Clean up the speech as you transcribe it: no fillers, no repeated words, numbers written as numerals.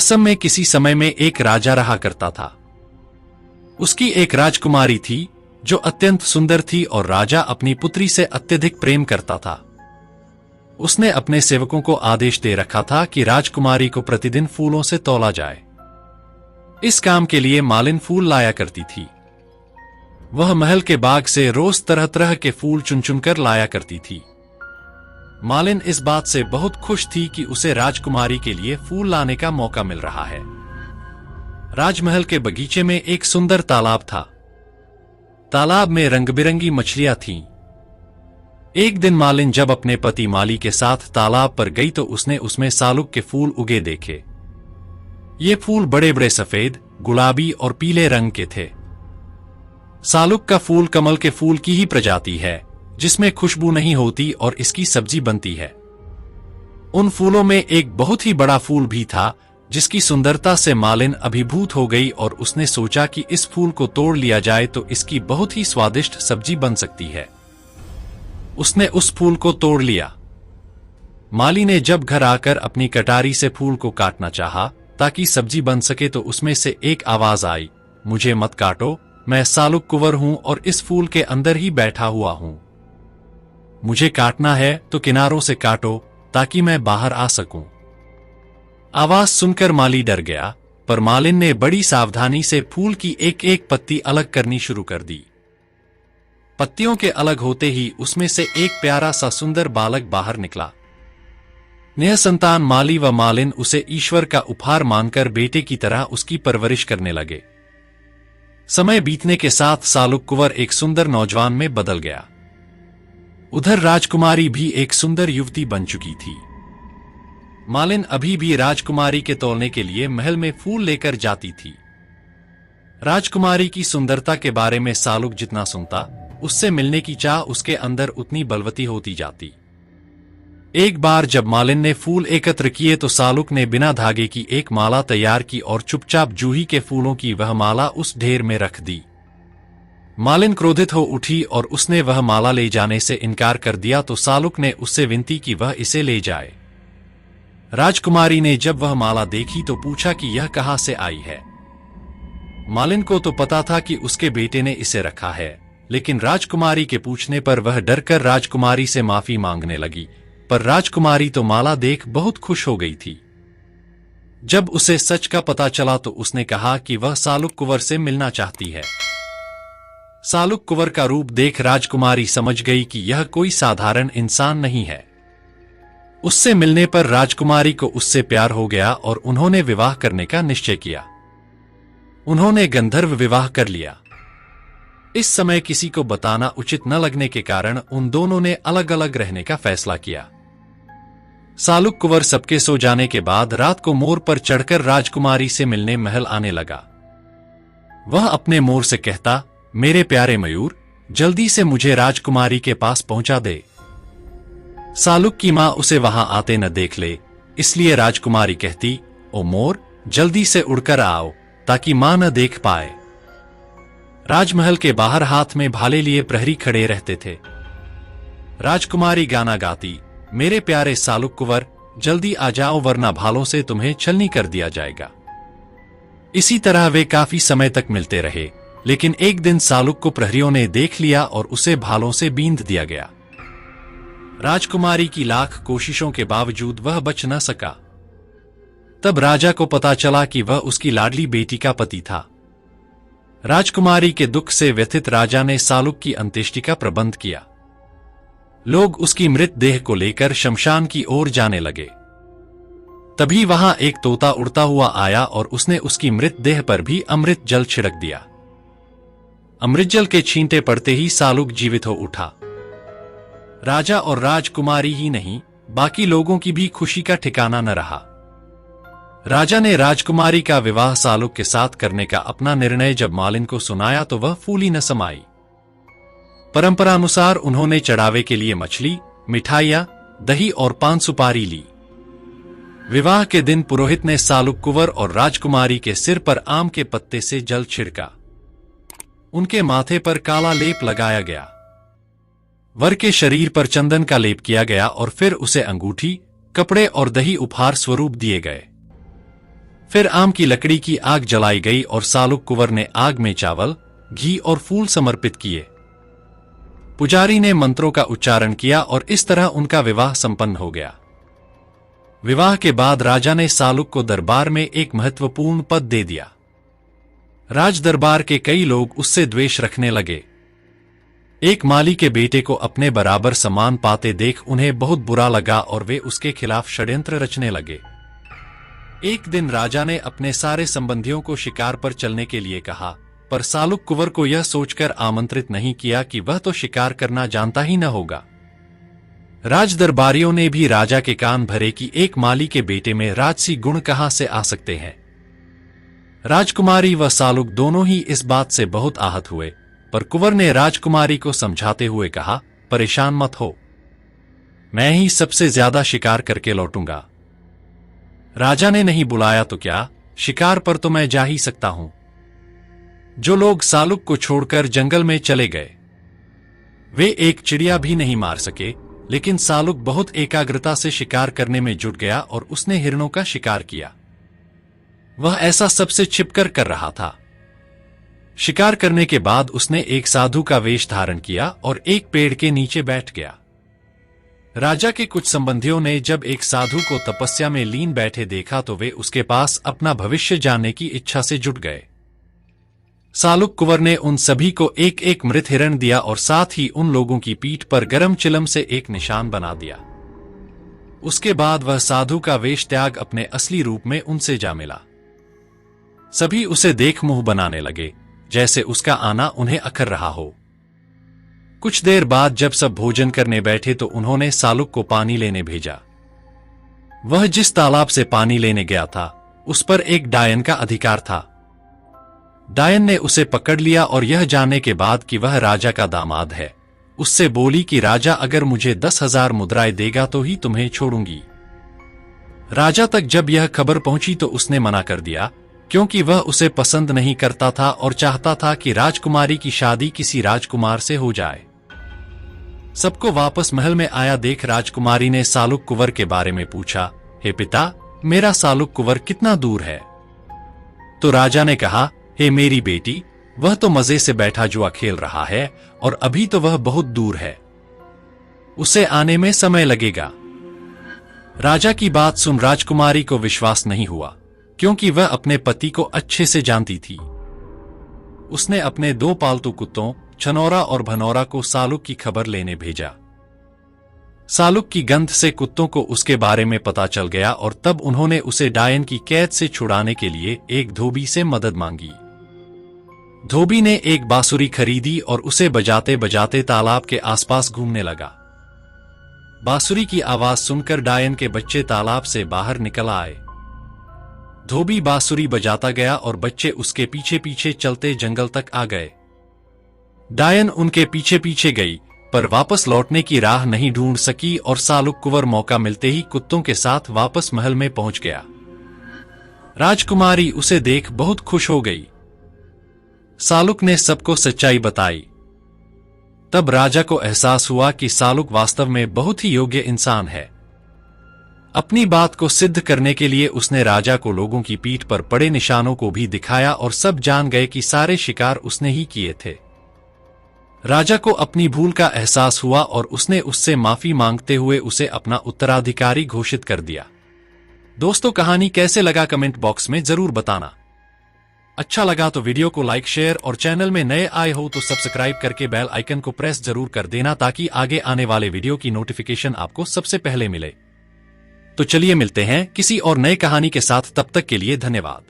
असम में किसी समय में एक राजा रहा करता था। उसकी एक राजकुमारी थी जो अत्यंत सुंदर थी और राजा अपनी पुत्री से अत्यधिक प्रेम करता था। उसने अपने सेवकों को आदेश दे रखा था कि राजकुमारी को प्रतिदिन फूलों से तौला जाए। इस काम के लिए मालिन फूल लाया करती थी। वह महल के बाग से रोज तरह तरह के फूल चुन चुनकर लाया करती थी। मालिन इस बात से बहुत खुश थी कि उसे राजकुमारी के लिए फूल लाने का मौका मिल रहा है। राजमहल के बगीचे में एक सुंदर तालाब था। तालाब में रंग-बिरंगी मछलियां थीं। एक दिन मालिन जब अपने पति माली के साथ तालाब पर गई तो उसने उसमें सालुक के फूल उगे देखे। ये फूल बड़े बड़े सफेद, गुलाबी और पीले रंग के थे। सालुक का फूल कमल के फूल की ही प्रजाति है, जिसमें खुशबू नहीं होती और इसकी सब्जी बनती है। उन फूलों में एक बहुत ही बड़ा फूल भी था, जिसकी सुंदरता से मालिन अभिभूत हो गई और उसने सोचा कि इस फूल को तोड़ लिया जाए तो इसकी बहुत ही स्वादिष्ट सब्जी बन सकती है। उसने उस फूल को तोड़ लिया। माली ने जब घर आकर अपनी कटारी से फूल को काटना चाहा ताकि सब्जी बन सके तो उसमें से एक आवाज आई, मुझे मत काटो, मैं सालुक कुंवर हूं और इस फूल के अंदर ही बैठा हुआ हूं। मुझे काटना है तो किनारों से काटो ताकि मैं बाहर आ सकूं। आवाज सुनकर माली डर गया, पर मालिन ने बड़ी सावधानी से फूल की एक एक पत्ती अलग करनी शुरू कर दी। पत्तियों के अलग होते ही उसमें से एक प्यारा सा सुंदर बालक बाहर निकला। निःसंतान माली व मालिन उसे ईश्वर का उपहार मानकर बेटे की तरह उसकी परवरिश करने लगे। समय बीतने के साथ सालुक कुंवर एक सुंदर नौजवान में बदल गया। उधर राजकुमारी भी एक सुंदर युवती बन चुकी थी। मालिन अभी भी राजकुमारी के तौलने के लिए महल में फूल लेकर जाती थी। राजकुमारी की सुंदरता के बारे में सालुक जितना सुनता, उससे मिलने की चाह उसके अंदर उतनी बलवती होती जाती। एक बार जब मालिन ने फूल एकत्र किए तो सालुक ने बिना धागे की एक माला तैयार की और चुपचाप जूही के फूलों की वह माला उस ढेर में रख दी। मालिन क्रोधित हो उठी और उसने वह माला ले जाने से इनकार कर दिया तो सालुक ने उससे विनती की वह इसे ले जाए। राजकुमारी ने जब वह माला देखी तो पूछा कि यह कहां से आई है। मालिन को तो पता था कि उसके बेटे ने इसे रखा है, लेकिन राजकुमारी के पूछने पर वह डरकर राजकुमारी से माफी मांगने लगी, पर राजकुमारी तो माला देख बहुत खुश हो गई थी। जब उसे सच का पता चला तो उसने कहा कि वह सालुक कुंवर से मिलना चाहती है। सालुक कुंवर का रूप देख राजकुमारी समझ गई कि यह कोई साधारण इंसान नहीं है। उससे मिलने पर राजकुमारी को उससे प्यार हो गया और उन्होंने विवाह करने का निश्चय किया। उन्होंने गंधर्व विवाह कर लिया। इस समय किसी को बताना उचित न लगने के कारण उन दोनों ने अलग अलग रहने का फैसला किया। सालुक कुंवर सबके सो जाने के बाद रात को मोर पर चढ़कर राजकुमारी से मिलने महल आने लगा। वह अपने मोर से कहता, मेरे प्यारे मयूर, जल्दी से मुझे राजकुमारी के पास पहुंचा दे। सालुक की मां उसे वहां आते न देख ले, इसलिए राजकुमारी कहती, ओ मोर, जल्दी से उड़कर आओ ताकि मां न देख पाए। राजमहल के बाहर हाथ में भाले लिए प्रहरी खड़े रहते थे। राजकुमारी गाना गाती, मेरे प्यारे सालुक कुंवर, जल्दी आ जाओ वरना भालों से तुम्हें छलनी कर दिया जाएगा। इसी तरह वे काफी समय तक मिलते रहे, लेकिन एक दिन सालुक को प्रहरियों ने देख लिया और उसे भालों से बींध दिया गया। राजकुमारी की लाख कोशिशों के बावजूद वह बच न सका। तब राजा को पता चला कि वह उसकी लाडली बेटी का पति था। राजकुमारी के दुख से व्यथित राजा ने सालुक की अंत्येष्टि का प्रबंध किया। लोग उसकी मृत देह को लेकर शमशान की ओर जाने लगे। तभी वहां एक तोता उड़ता हुआ आया और उसने उसकी मृत देह पर भी अमृत जल छिड़क दिया। अमृत जल के छींटे पड़ते ही सालुक जीवित हो उठा। राजा और राजकुमारी ही नहीं, बाकी लोगों की भी खुशी का ठिकाना न रहा। राजा ने राजकुमारी का विवाह सालुक के साथ करने का अपना निर्णय जब मालिन को सुनाया तो वह फूली न समाई। परंपरानुसार उन्होंने चढ़ावे के लिए मछली, मिठाइयां, दही और पान सुपारी ली। विवाह के दिन पुरोहित ने सालुक कुंवर और राजकुमारी के सिर पर आम के पत्ते से जल छिड़का। उनके माथे पर काला लेप लगाया गया। वर के शरीर पर चंदन का लेप किया गया और फिर उसे अंगूठी, कपड़े और दही उपहार स्वरूप दिए गए। फिर आम की लकड़ी की आग जलाई गई और सालुक कुंवर ने आग में चावल, घी और फूल समर्पित किए। पुजारी ने मंत्रों का उच्चारण किया और इस तरह उनका विवाह संपन्न हो गया। विवाह के बाद राजा ने सालुक को दरबार में एक महत्वपूर्ण पद दे दिया। राज दरबार के कई लोग उससे द्वेष रखने लगे। एक माली के बेटे को अपने बराबर सम्मान पाते देख उन्हें बहुत बुरा लगा और वे उसके खिलाफ षड्यंत्र रचने लगे। एक दिन राजा ने अपने सारे संबंधियों को शिकार पर चलने के लिए कहा, पर सालुक कुंवर को यह सोचकर आमंत्रित नहीं किया कि वह तो शिकार करना जानता ही न होगा। राज दरबारियों ने भी राजा के कान भरे कि एक माली के बेटे में राजसी गुण कहां से आ सकते हैं। राजकुमारी व सालुक दोनों ही इस बात से बहुत आहत हुए, पर कुंवर ने राजकुमारी को समझाते हुए कहा, परेशान मत हो, मैं ही सबसे ज्यादा शिकार करके लौटूंगा। राजा ने नहीं बुलाया तो क्या, शिकार पर तो मैं जा ही सकता हूं। जो लोग सालुक को छोड़कर जंगल में चले गए, वे एक चिड़िया भी नहीं मार सके, लेकिन सालुक बहुत एकाग्रता से शिकार करने में जुट गया और उसने हिरणों का शिकार किया। वह ऐसा सबसे छिपकर कर रहा था। शिकार करने के बाद उसने एक साधु का वेश धारण किया और एक पेड़ के नीचे बैठ गया। राजा के कुछ संबंधियों ने जब एक साधु को तपस्या में लीन बैठे देखा तो वे उसके पास अपना भविष्य जानने की इच्छा से जुट गए। सालुक कुंवर ने उन सभी को एक एक मृत हिरण दिया और साथ ही उन लोगों की पीठ पर गरम चिलम से एक निशान बना दिया। उसके बाद वह साधु का वेश त्याग अपने असली रूप में उनसे जा मिला। सभी उसे देख मुंह बनाने लगे, जैसे उसका आना उन्हें अखर रहा हो। कुछ देर बाद जब सब भोजन करने बैठे तो उन्होंने सालुक को पानी लेने भेजा। वह जिस तालाब से पानी लेने गया था, उस पर एक डायन का अधिकार था। डायन ने उसे पकड़ लिया और यह जानने के बाद कि वह राजा का दामाद है, उससे बोली कि राजा अगर मुझे 10,000 मुद्राएं देगा तो ही तुम्हें छोड़ूंगी। राजा तक जब यह खबर पहुंची तो उसने मना कर दिया, क्योंकि वह उसे पसंद नहीं करता था और चाहता था कि राजकुमारी की शादी किसी राजकुमार से हो जाए। सबको वापस महल में आया देख राजकुमारी ने सालुक कुंवर के बारे में पूछा, हे पिता, मेरा सालुक कुंवर कितना दूर है? तो राजा ने कहा, हे मेरी बेटी, वह तो मजे से बैठा जुआ खेल रहा है और अभी तो वह बहुत दूर है, उसे आने में समय लगेगा। राजा की बात सुन राजकुमारी को विश्वास नहीं हुआ, क्योंकि वह अपने पति को अच्छे से जानती थी। उसने अपने 2 पालतू कुत्तों छनौरा और भनौरा को सालुक की खबर लेने भेजा। सालुक की गंध से कुत्तों को उसके बारे में पता चल गया और तब उन्होंने उसे डायन की कैद से छुड़ाने के लिए एक धोबी से मदद मांगी। धोबी ने एक बांसुरी खरीदी और उसे बजाते बजाते तालाब के आसपास घूमने लगा। बांसुरी की आवाज सुनकर डायन के बच्चे तालाब से बाहर निकल आए। धोबी बांसुरी बजाता गया और बच्चे उसके पीछे पीछे चलते जंगल तक आ गए। डायन उनके पीछे पीछे गई, पर वापस लौटने की राह नहीं ढूंढ सकी और सालुक कुंवर मौका मिलते ही कुत्तों के साथ वापस महल में पहुंच गया। राजकुमारी उसे देख बहुत खुश हो गई। सालुक ने सबको सच्चाई बताई। तब राजा को एहसास हुआ कि सालुक वास्तव में बहुत ही योग्य इंसान है। अपनी बात को सिद्ध करने के लिए उसने राजा को लोगों की पीठ पर पड़े निशानों को भी दिखाया और सब जान गए कि सारे शिकार उसने ही किए थे। राजा को अपनी भूल का एहसास हुआ और उसने उससे माफी मांगते हुए उसे अपना उत्तराधिकारी घोषित कर दिया। दोस्तों, कहानी कैसे लगा कमेंट बॉक्स में जरूर बताना। अच्छा लगा तो वीडियो को लाइक, शेयर और चैनल में नए आए हो तो सब्सक्राइब करके बेल आइकन को प्रेस जरूर कर देना, ताकि आगे आने वाले वीडियो की नोटिफिकेशन आपको सबसे पहले मिले। तो चलिए मिलते हैं किसी और नए कहानी के साथ, तब तक के लिए धन्यवाद।